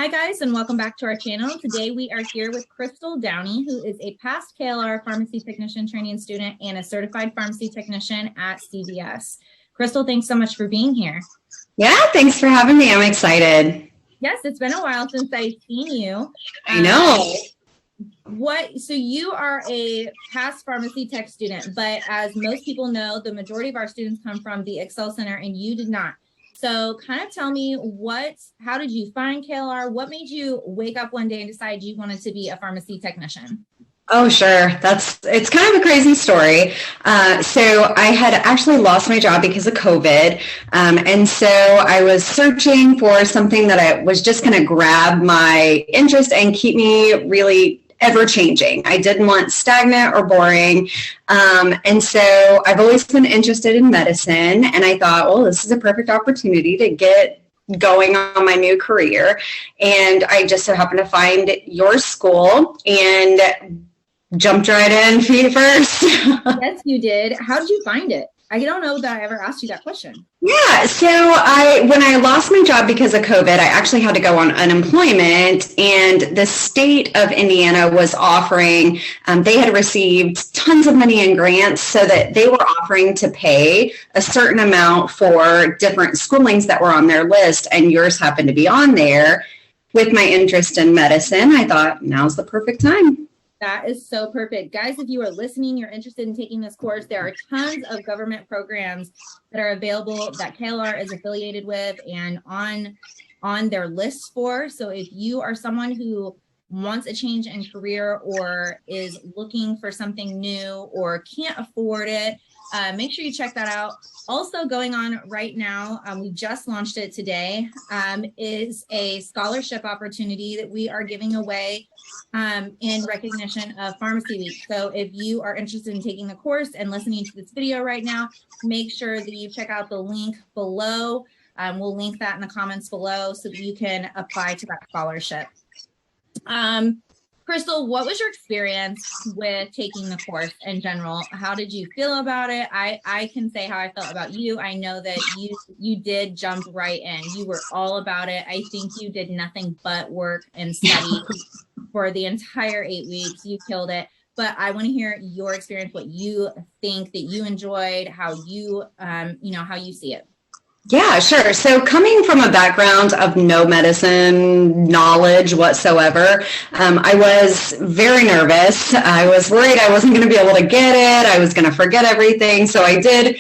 Hi guys, and welcome back to our channel. Today we are here with Crystal Downey, who is a past KLR pharmacy technician training student and a certified pharmacy technician at CVS. Crystal, thanks so much for being here. Yeah, thanks for having me. I'm excited. Yes, it's been a while since I've seen you. I know. So you are a past pharmacy tech student, but as most people know, the majority of our students come from the Excel Center and you did not. So kind of tell me how did you find KLR? What made you wake up one day and decide you wanted to be a pharmacy technician? Oh, sure. It's kind of a crazy story. So I had actually lost my job because of COVID. And so I was searching for something that I was just going to grab my interest and keep me really ever changing. I didn't want stagnant or boring. And so I've always been interested in medicine. And I thought, well, this is a perfect opportunity to get going on my new career. And I just so happened to find your school and jumped right in feet first. Yes, you did. How did you find it? I don't know that I ever asked you that question. Yeah, so when I lost my job because of COVID, I actually had to go on unemployment, and the state of Indiana was offering, they had received tons of money in grants so that they were offering to pay a certain amount for different schoolings that were on their list, and yours happened to be on there. With my interest in medicine, I thought now's the perfect time. That is so perfect. Guys, if you are listening, you're interested in taking this course, there are tons of government programs that are available that KLR is affiliated with and on their lists for. So if you are someone who wants a change in career or is looking for something new or can't afford it, make sure you check that out. Also going on right now, we just launched it today, is a scholarship opportunity that we are giving away in recognition of Pharmacy Week. So if you are interested in taking the course and listening to this video right now, make sure that you check out the link below. We'll link that in the comments below so that you can apply to that scholarship. Crystal, what was your experience with taking the course in general? How did you feel about it? I can say how I felt about you. I know that you did jump right in. You were all about it. I think you did nothing but work and study for the entire 8 weeks. You killed it. But I want to hear your experience, what you think that you enjoyed, how you, how you see it. Yeah, sure. So coming from a background of no medicine knowledge whatsoever, I was very nervous. I was worried I wasn't going to be able to get it. I was going to forget everything. So I did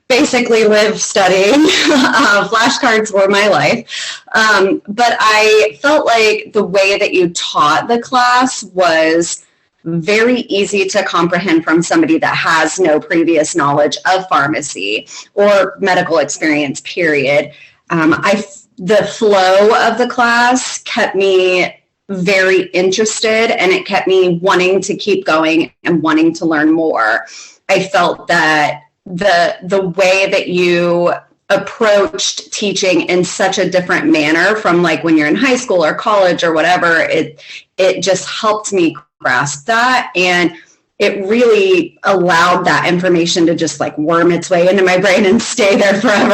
basically live studying. Flashcards were my life. But I felt like the way that you taught the class was very easy to comprehend from somebody that has no previous knowledge of pharmacy or medical experience, period. The flow of the class kept me very interested, and it kept me wanting to keep going and wanting to learn more. I felt that the way that you approached teaching in such a different manner from like when you're in high school or college or whatever, it just helped me grasp that, and it really allowed that information to just like worm its way into my brain and stay there forever.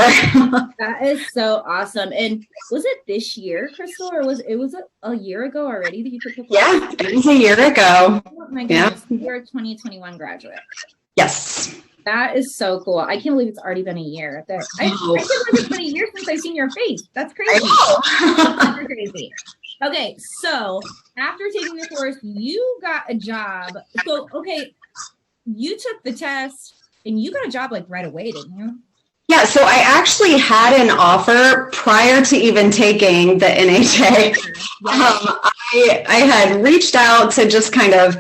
That is so awesome. And was it this year, Crystal, or was it a year ago already that you took the class? Yeah, it was a year ago. Oh my goodness, yeah. You're a 2021 graduate. Yes. That is so cool. I can't believe it's already been a year. I can't believe it's been a year since I've seen your face. That's crazy. That's crazy. Okay, so after taking the course, you got a job. So, okay, you took the test and you got a job like right away, didn't you? Yeah, so I actually had an offer prior to even taking the NHA. I had reached out to just kind of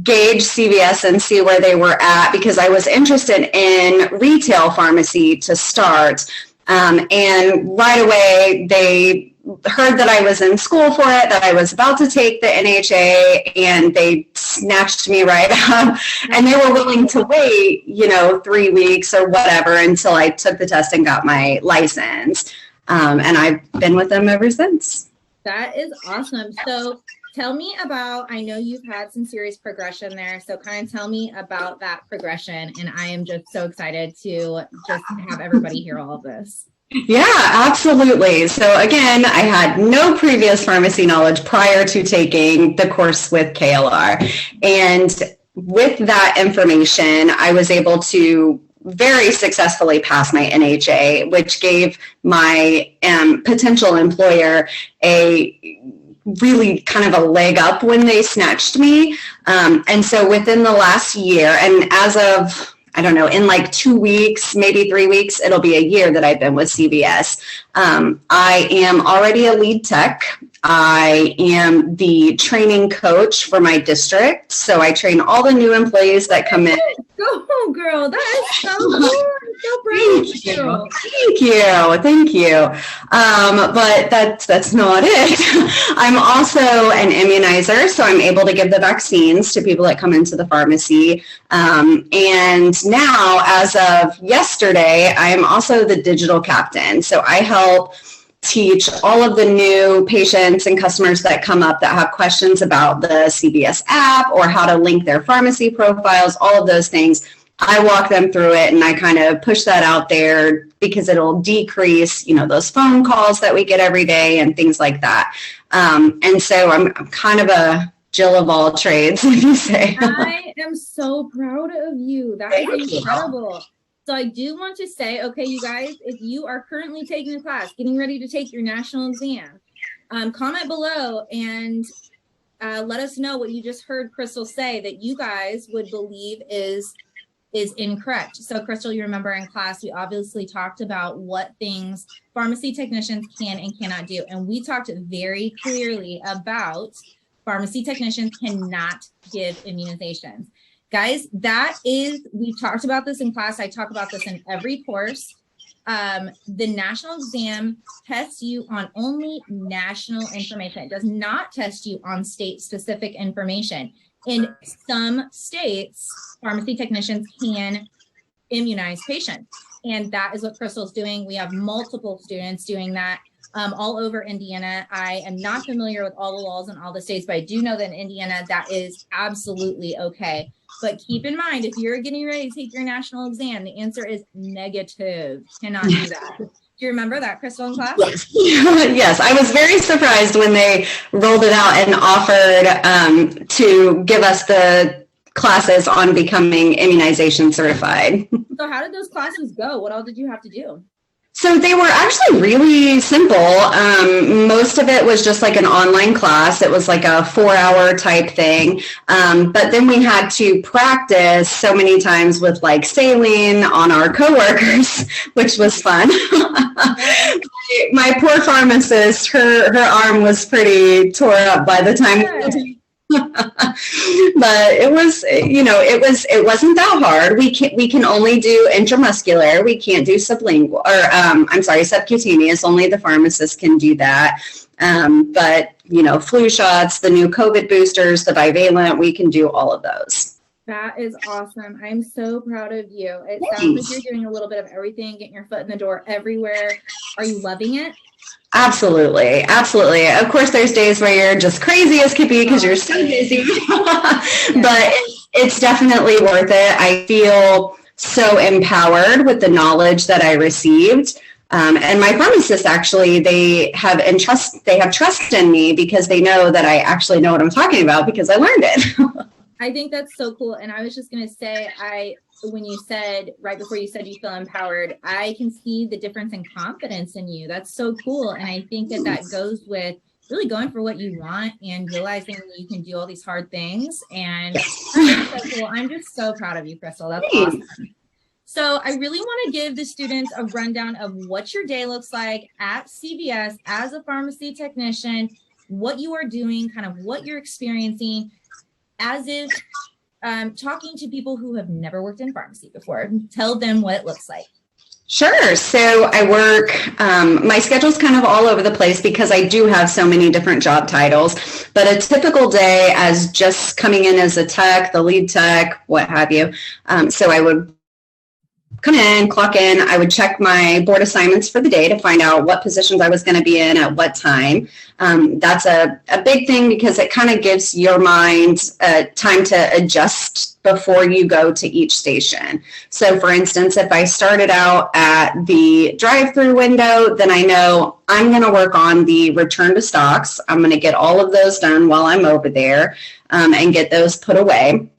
gauge CVS and see where they were at because I was interested in retail pharmacy to start. And right away, they heard that I was in school for it, that I was about to take the NHA, and they snatched me right up. And they were willing to wait, 3 weeks or whatever until I took the test and got my license. And I've been with them ever since. That is awesome. So tell me about, I know you've had some serious progression there. So kind of tell me about that progression. And I am just so excited to just have everybody hear all of this. Yeah, absolutely. So again, I had no previous pharmacy knowledge prior to taking the course with KLR. And with that information, I was able to very successfully pass my NHA, which gave my potential employer a really kind of a leg up when they snatched me. And so within the last year, and as of, I don't know, in like 2 weeks, maybe 3 weeks, it'll be a year that I've been with CVS. I am already a lead tech. I am the training coach for my district. So I train all the new employees that come in. Go, girl. That is so cool. I'm so proud of you. Thank you. But that's not it. I'm also an immunizer, so I'm able to give the vaccines to people that come into the pharmacy. And now, as of yesterday, I am also the digital captain. So I help teach all of the new patients and customers that come up that have questions about the CVS app or how to link their pharmacy profiles, all of those things. I walk them through it, and I kind of push that out there because it'll decrease, those phone calls that we get every day and things like that. And so I'm kind of a Jill of all trades, if you say. I am so proud of you. That is incredible. So I do want to say, okay, you guys, if you are currently taking a class, getting ready to take your national exam, comment below and let us know what you just heard Crystal say that you guys would believe is incorrect. So Crystal, you remember in class, we obviously talked about what things pharmacy technicians can and cannot do. And we talked very clearly about pharmacy technicians cannot give immunizations. Guys, we've talked about this in class. I talk about this in every course. The national exam tests you on only national information. It does not test you on state-specific information. In some states, pharmacy technicians can immunize patients. And that is what Crystal's doing. We have multiple students doing that all over Indiana. I am not familiar with all the laws in all the states, but I do know that in Indiana, that is absolutely okay. But keep in mind, if you're getting ready to take your national exam, the answer is negative. Cannot do that. Do you remember that, Crystal, in class? Yes. Yes, I was very surprised when they rolled it out and offered to give us the classes on becoming immunization certified. So how did those classes go? What all did you have to do? So they were actually really simple. Most of it was just like an online class. It was like a 4-hour type thing. But then we had to practice so many times with like saline on our coworkers, which was fun. My poor pharmacist, her arm was pretty tore up by the time. But it was, it wasn't that hard. We can only do intramuscular. We can't do sublingual, or subcutaneous. Only the pharmacist can do that. But flu shots, the new COVID boosters, the bivalent, we can do all of those. That is awesome. I'm so proud of you. It sounds like you're doing a little bit of everything, getting your foot in the door everywhere. Are you loving it? Absolutely. Absolutely. Of course, there's days where you're just crazy as could be because you're so busy, but it's definitely worth it. I feel so empowered with the knowledge that I received. And my pharmacists actually, they have trust in me because they know that I actually know what I'm talking about because I learned it. I think that's so cool. And I was just going to say, when you said, right before you said you feel empowered, I can see the difference in confidence in you. That's so cool. And I think that goes with really going for what you want and realizing that you can do all these hard things. And that's so cool. I'm just so proud of you, Crystal. That's awesome. So I really want to give the students a rundown of what your day looks like at CVS as a pharmacy technician, what you are doing, kind of what you're experiencing, as if talking to people who have never worked in pharmacy before. Tell them what it looks like. Sure. So I work, my schedule's kind of all over the place because I do have so many different job titles, but a typical day as just coming in as a tech, the lead tech, what have you. So I would come in, clock in. I would check my board assignments for the day to find out what positions I was going to be in at what time. That's a big thing because it kind of gives your mind time to adjust before you go to each station. So for instance, if I started out at the drive-through window, then I know I'm going to work on the return to stocks. I'm going to get all of those done while I'm over there and get those put away.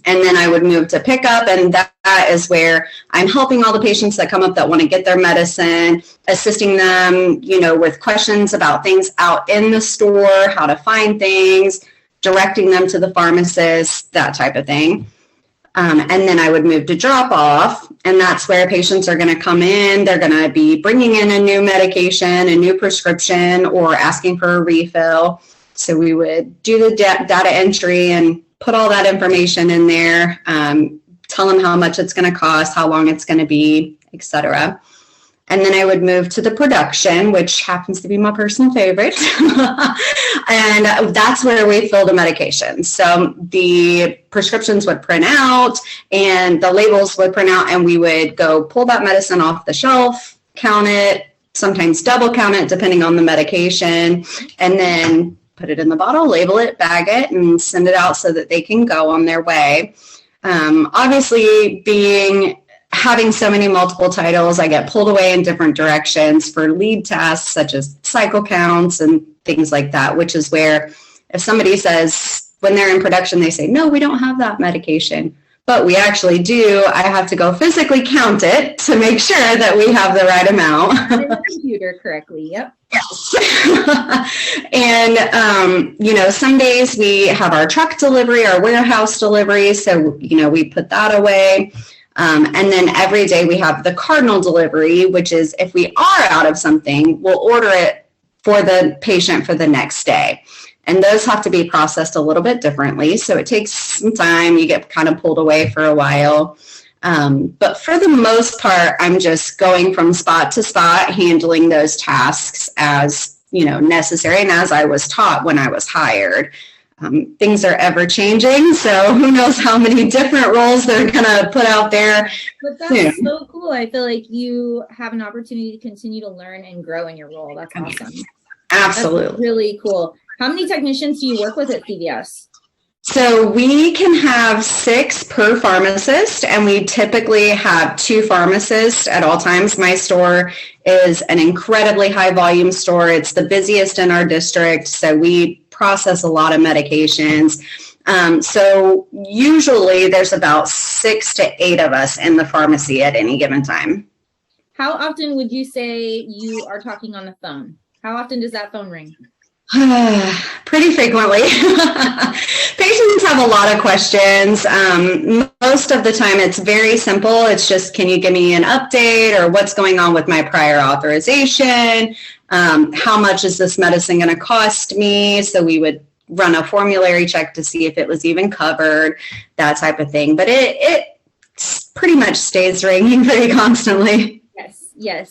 And then I would move to pickup, and that is where I'm helping all the patients that come up that want to get their medicine, assisting them, with questions about things out in the store, how to find things, directing them to the pharmacist, that type of thing. And then I would move to drop off, and that's where patients are going to come in. They're going to be bringing in a new medication, a new prescription, or asking for a refill. So we would do the data entry and put all that information in there, tell them how much it's going to cost, how long it's going to be, etc. And then I would move to the production, which happens to be my personal favorite. And that's where we fill the medications. So the prescriptions would print out and the labels would print out, and we would go pull that medicine off the shelf, count it, sometimes double count it depending on the medication, and then put it in the bottle, label it, bag it, and send it out so that they can go on their way. Obviously, having so many multiple titles, I get pulled away in different directions for lead tasks such as cycle counts and things like that, which is where if somebody says, when they're in production, they say, no, we don't have that medication, but we actually do, I have to go physically count it to make sure that we have the right amount. In the computer correctly, yep. Yes. And, some days we have our truck delivery, our warehouse delivery. So, we put that away. And then every day we have the cardinal delivery, which is if we are out of something, we'll order it for the patient for the next day. And those have to be processed a little bit differently. So it takes some time. You get kind of pulled away for a while. But for the most part, I'm just going from spot to spot, handling those tasks as, necessary and as I was taught when I was hired. Things are ever changing, so who knows how many different roles they're going to put out there. But that's so cool. I feel like you have an opportunity to continue to learn and grow in your role. That's awesome. Absolutely. That's really cool. How many technicians do you work with at CVS? So we can have 6 per pharmacist, and we typically have 2 pharmacists at all times. My store is an incredibly high volume store. It's the busiest in our district, so we process a lot of medications. So usually there's about 6 to 8 of us in the pharmacy at any given time. How often would you say you are talking on the phone? How often does that phone ring? Pretty frequently. Patients have a lot of questions. Most of the time it's very simple. It's just, can you give me an update, or what's going on with my prior authorization? How much is this medicine going to cost me? So we would run a formulary check to see if it was even covered, that type of thing. But it pretty much stays ringing very constantly. Yes.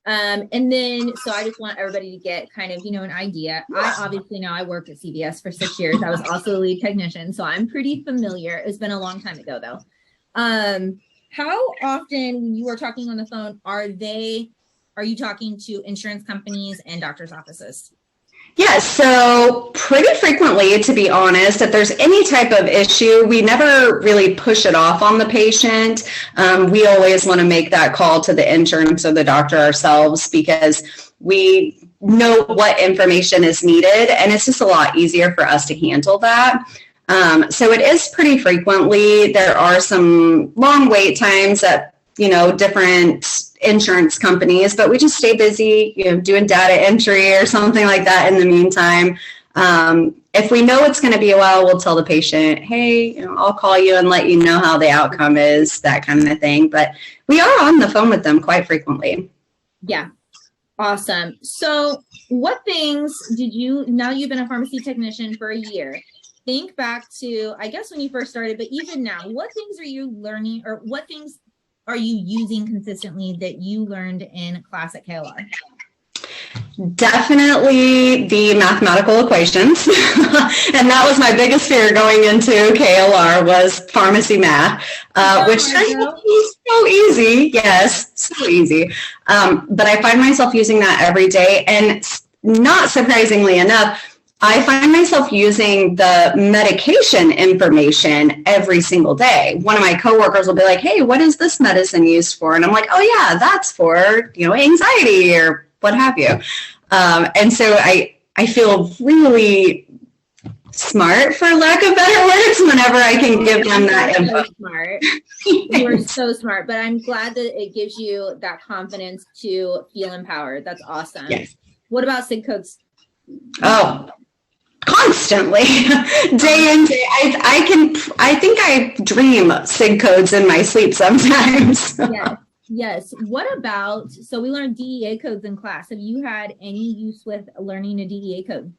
And then, so I just want everybody to get kind of, an idea. I obviously know I worked at CVS for 6 years. I was also a lead technician, so I'm pretty familiar. It's been a long time ago though. How often when you are talking on the phone, are you talking to insurance companies and doctors' offices? Yes, so pretty frequently, to be honest, if there's any type of issue, we never really push it off on the patient. We always want to make that call to the insurance or the doctor ourselves, because we know what information is needed, and it's just a lot easier for us to handle that. So it is pretty frequently. There are some long wait times at different insurance companies, but we just stay busy, doing data entry or something like that in the meantime. If we know it's going to be a while, we'll tell the patient, hey, I'll call you and let you know how the outcome is, that kind of thing. But we are on the phone with them quite frequently. Yeah. Awesome. So what things now you've been a pharmacy technician for a year, think back to, I guess, when you first started, but even now, what things are you learning, or what things are you using consistently that you learned in class at KLR? Definitely the mathematical equations. And that was my biggest fear going into KLR was pharmacy math, which is so easy. Yes, so easy. But I find myself using that every day. And not surprisingly enough, I find myself using the medication information every single day. One of my coworkers will be like, hey, what is this medicine used for? And I'm like, oh yeah, that's for, anxiety or what have you. And so I feel really smart, for lack of better words, whenever I can give them that info. So smart. You are so smart, but I'm glad that it gives you that confidence to feel empowered. That's awesome. Yes. What about SIG codes? Oh, constantly, day in, day. I think I dream SIG codes in my sleep sometimes. Yes. What about, so we learned DEA codes in class. Have you had any use with learning a DEA code?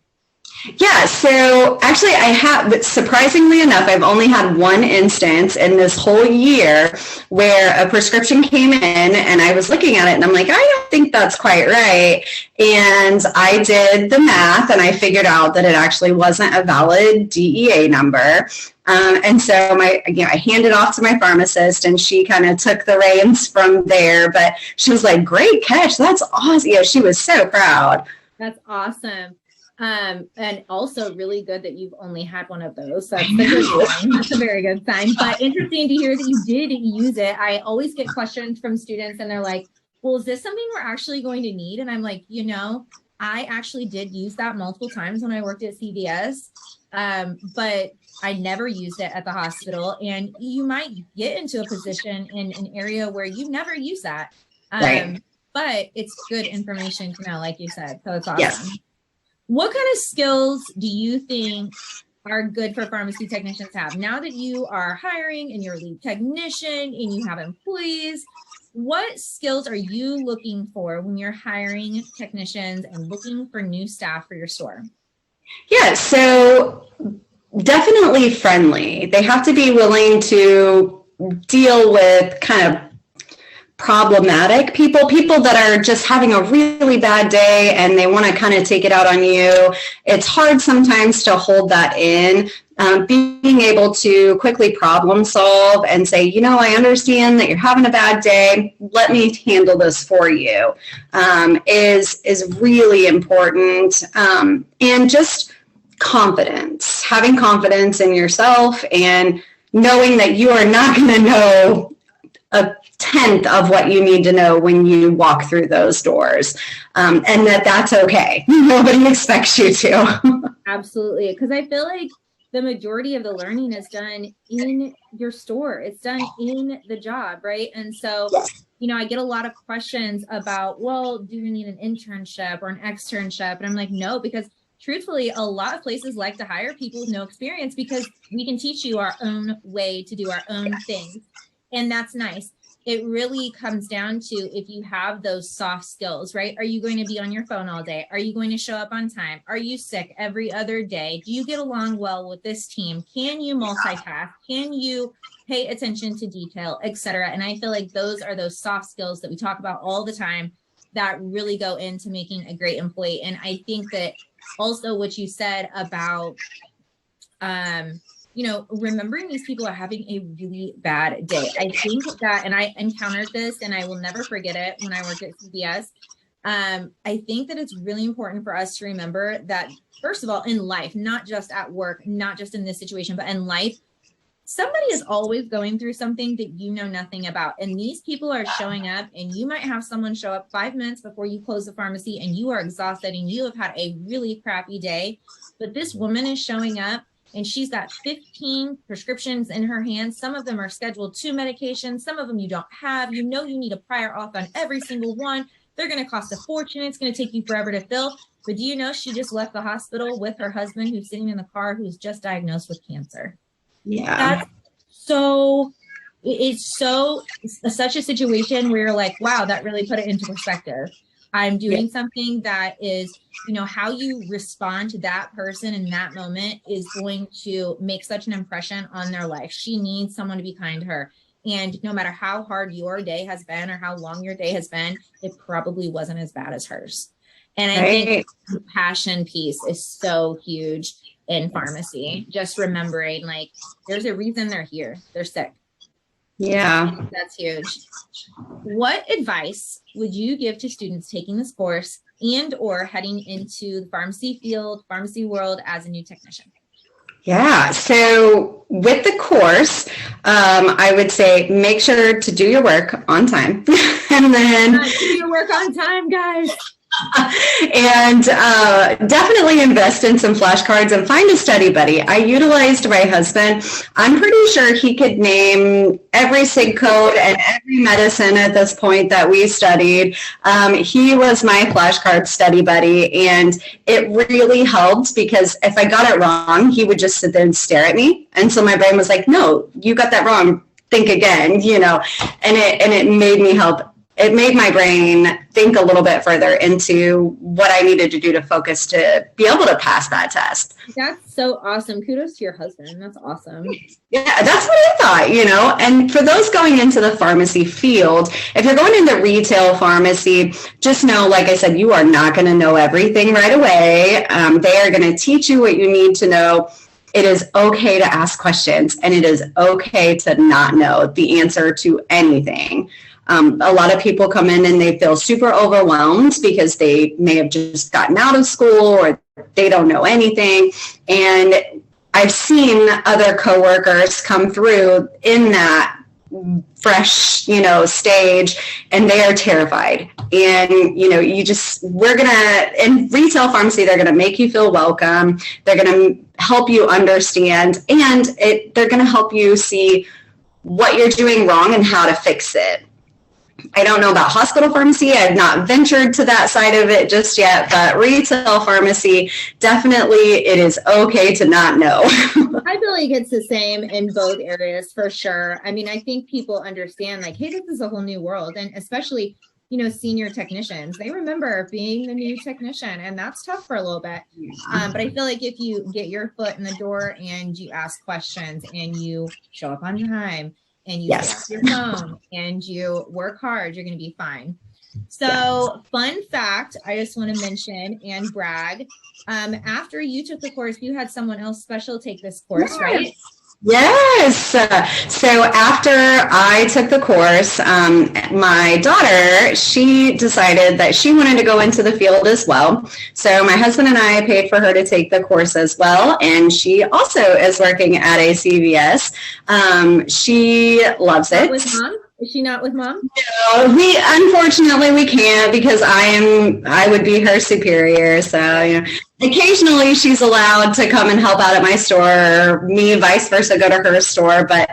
Yeah, so actually I have, but surprisingly enough, I've only had one instance in this whole year where a prescription came in and I was looking at it and I'm like, I don't think that's quite right. And I did the math and I figured out that it actually wasn't a valid DEA number. And so I handed off to my pharmacist and she kind of took the reins from there, but she was like, great catch. That's awesome. Yeah, she was so proud. That's awesome. And also really good that you've only had one of those. That's a good sign. That's a very good sign. But interesting to hear that you did use it. I always get questions from students and they're like, well, is this something we're actually going to need? And I'm like, I actually did use that multiple times when I worked at CVS, but I never used it at the hospital. And you might get into a position in an area where you never use that. Right. But it's good information to know, like you said. So it's awesome. Yes. What kind of skills do you think are good for pharmacy technicians to have? Now that you are hiring and you're a lead technician and you have employees, what skills are you looking for when you're hiring technicians and looking for new staff for your store? Yeah, so definitely friendly. They have to be willing to deal with kind of problematic people that are just having a really bad day and they want to kind of take it out on you. It's hard sometimes to hold that in. Being able to quickly problem solve and say, I understand that you're having a bad day. Let me handle this for you, is really important. And just confidence, having confidence in yourself and knowing that you are not going to know a tenth of what you need to know when you walk through those doors, and that's okay. Nobody expects you to. Absolutely, because I feel like the majority of the learning is done in your store. It's done in the job, right? And so, I get a lot of questions about, well, do you need an internship or an externship? And I'm like, no, because truthfully, a lot of places like to hire people with no experience because we can teach you our own way to do our own things. And that's nice. It really comes down to if you have those soft skills, right? Are you going to be on your phone all day? Are you going to show up on time? Are you sick every other day? Do you get along well with this team? Can you multitask? Can you pay attention to detail, etc.? And I feel like those are those soft skills that we talk about all the time that really go into making a great employee. And I think that also what you said about remembering these people are having a really bad day. I think that, and I encountered this and I will never forget it when I worked at CVS. I think that it's really important for us to remember that, first of all, in life, not just at work, not just in this situation, but in life, somebody is always going through something that you know nothing about. And these people are showing up and you might have someone show up 5 minutes before you close the pharmacy and you are exhausted and you have had a really crappy day. But this woman is showing up and she's got 15 prescriptions in her hands. Some of them are scheduled 2 medications. Some of them you don't have. You need a prior auth on every single one. They're going to cost a fortune. It's going to take you forever to fill. But do you know she just left the hospital with her husband who's sitting in the car who's just diagnosed with cancer? Yeah. It's such a situation where you're like, wow, that really put it into perspective. I'm doing something that is, how you respond to that person in that moment is going to make such an impression on their life. She needs someone to be kind to her. And no matter how hard your day has been or how long your day has been, it probably wasn't as bad as hers. And I think the passion piece is so huge in pharmacy. Just remembering, like, there's a reason they're here. They're sick. Yeah. That's huge. What advice would you give to students taking this course and or heading into the pharmacy field, pharmacy world as a new technician? Yeah, so with the course, I would say make sure to do your work on time. And then do your work on time, guys. And definitely invest in some flashcards and find a study buddy. I utilized my husband. I'm pretty sure he could name every SIG code and every medicine at this point that we studied. He was my flashcard study buddy, and it really helped because if I got it wrong, he would just sit there and stare at me. And so my brain was like, no, you got that wrong. Think again, you know, and it made me help. It made my brain think a little bit further into what I needed to do to focus to be able to pass that test. That's so awesome. Kudos to your husband. That's awesome. Yeah, that's what I thought, you know. And for those going into the pharmacy field, if you're going into retail pharmacy, just know, like I said, you are not going to know everything right away. They are going to teach you what you need to know. It is okay to ask questions, and it is okay to not know the answer to anything. A lot of people come in and they feel super overwhelmed because they may have just gotten out of school or they don't know anything. And I've seen other coworkers come through in that fresh, you know, stage, and they are terrified. And, you know, in retail pharmacy, they're going to make you feel welcome. They're going to help you understand, and they're going to help you see what you're doing wrong and how to fix it. I don't know about hospital pharmacy. I've not ventured to that side of it just yet, but retail pharmacy, definitely it is okay to not know. I feel like it's the same in both areas for sure. I mean, I think people understand like, hey, this is a whole new world. And especially, you know, senior technicians, they remember being the new technician, and that's tough for a little bit. But I feel like if you get your foot in the door and you ask questions and you show up on time, and you pick up your phone and you work hard, you're going to be fine. So fun fact, I just want to mention and brag. After you took the course, you had someone else special take this course, right? Yes. So after I took the course, my daughter, she decided that she wanted to go into the field as well. So my husband and I paid for her to take the course as well. And she also is working at a CVS. She loves it. With mom? Is she not with mom? No, unfortunately we can't, because I would be her superior. So, you know, occasionally she's allowed to come and help out at my store, or me vice versa go to her store, but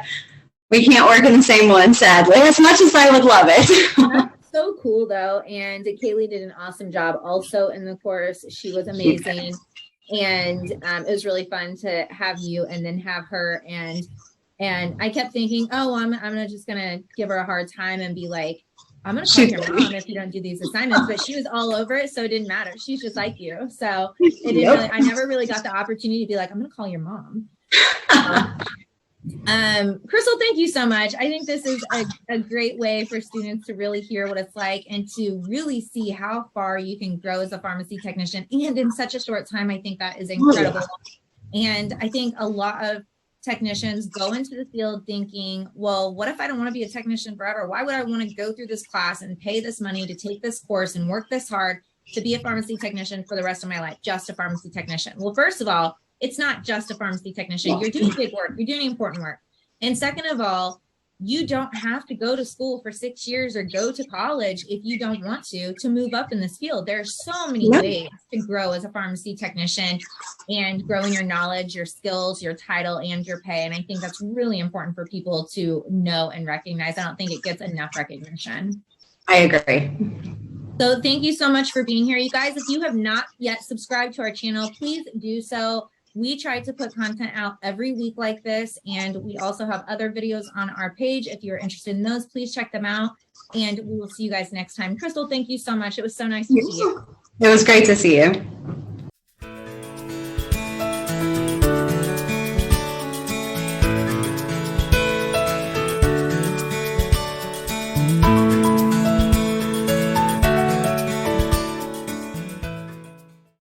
we can't work in the same one, sadly, as much as I would love it. That's so cool though. And Kaylee did an awesome job also in the course. She was amazing. And it was really fun to have you and then have her. And I kept thinking, oh, I'm just going to give her a hard time and be like, I'm going to call your mom if you don't do these assignments. But she was all over it, so it didn't matter. She's just like you. So it didn't really, I never really got the opportunity to be like, I'm going to call your mom. Crystal, thank you so much. I think this is a great way for students to really hear what it's like and to really see how far you can grow as a pharmacy technician. And in such a short time, I think that is incredible. And I think a lot of technicians go into the field thinking, well, what if I don't want to be a technician forever? Why would I want to go through this class and pay this money to take this course and work this hard to be a pharmacy technician for the rest of my life, just a pharmacy technician? Well, first of all, it's not just a pharmacy technician. You're doing big work. You're doing important work. And second of all, you don't have to go to school for 6 years or go to college if you don't want to move up in this field. There are so many ways to grow as a pharmacy technician and growing your knowledge, your skills, your title, and your pay. And I think that's really important for people to know and recognize. I don't think it gets enough recognition. I agree. So thank you so much for being here. You guys, if you have not yet subscribed to our channel, please do so. We try to put content out every week like this, and we also have other videos on our page. If you're interested in those, please check them out, and we will see you guys next time. Crystal, thank you so much. It was so nice to see you. It was great to see you.